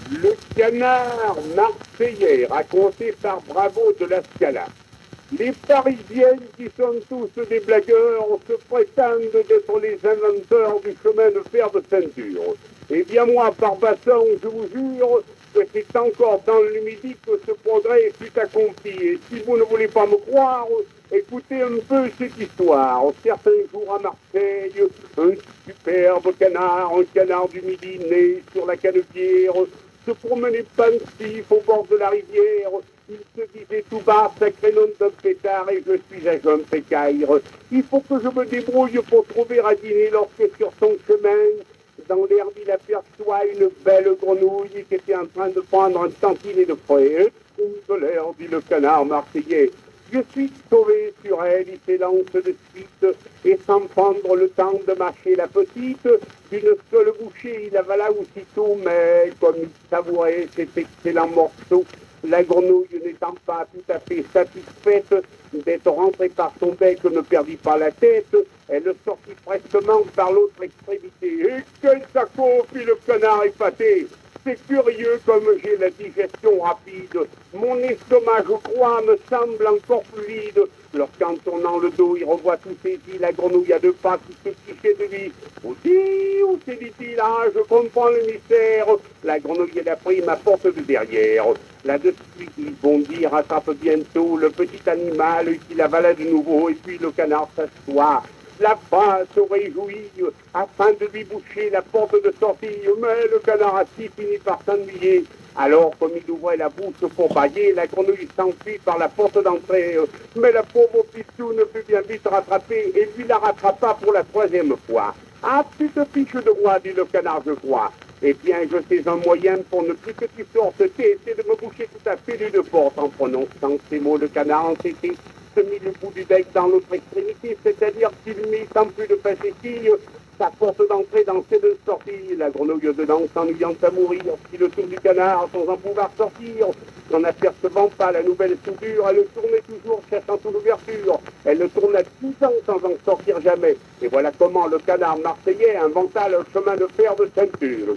Le canard marseillais, raconté par Bravo de la Scala. Les Parisiennes, qui sont tous des blagueurs, se prétendent d'être les inventeurs du chemin de fer de ceinture. Eh bien moi, par bassin, je vous jure que c'est encore dans le midi que ce progrès fut accompli. Et si vous ne voulez pas me croire, écoutez un peu cette histoire. Certains jours à Marseille, un superbe canard, un canard du midi né sur la canebière, se promenait pensif au bord de la rivière. Il se disait tout bas, sacré nom d'un pétard, et je suis un jeune pécaire. Il faut que je me débrouille pour trouver à dîner lorsque sur son chemin, dans l'herbe, il aperçoit une belle grenouille qui était en train de prendre un tantinet de frais. De l'air, dit le canard marseillais. Je suis sauvé sur elle, il s'élance de suite, et sans prendre le temps de mâcher la petite, d'une seule bouchée, il avala aussitôt, mais comme il savourait cet excellent morceau, la grenouille n'étant pas tout à fait satisfaite d'être rentrée par son bec, ne perdit pas la tête, elle sortit prestement par l'autre extrémité. Et quel saco, fit le canard épaté! C'est curieux comme j'ai la digestion rapide. Mon estomac, je crois, me semble encore fluide. Lorsqu'en tournant le dos, il revoit tout saisi la grenouille à deux pattes qui se fichait de lui. Aussi, où c'est, dit-il, ah, je comprends le mystère. La grenouille l'a pris ma porte de derrière. Là-dessus, il bondit, rattrape bientôt le petit animal qui l'avala de nouveau, et puis le canard s'assoit. La face se réjouit afin de lui boucher la porte de sortie, mais le canard assis finit par s'ennuyer. Alors, comme il ouvrait la bouche pour bailler, la grenouille s'enfuit par la porte d'entrée. Mais la pauvre pistoune fut bien vite rattrapée et lui la rattrapa pour la troisième fois. Ah, tu te fiches de moi, dit le canard, je crois. Eh bien, je sais un moyen pour ne plus que tu sortes, c'est de me boucher tout à fait d'une porte. En prononçant ces mots, le canard entêté se mit le bout du bec dans l'autre extrémité, c'est-à-dire qu'il mit sans plus de facétille sa porte d'entrée dans ses deux sorties. La grenouille dedans, s'ennuyant à mourir, fit le tour du canard sans en pouvoir sortir. N'en apercevant pas la nouvelle soudure, elle tournait toujours cherchant une ouverture. Elle ne tourna 10 ans sans en sortir jamais. Et voilà comment le canard marseillais inventa le chemin de fer de ceinture.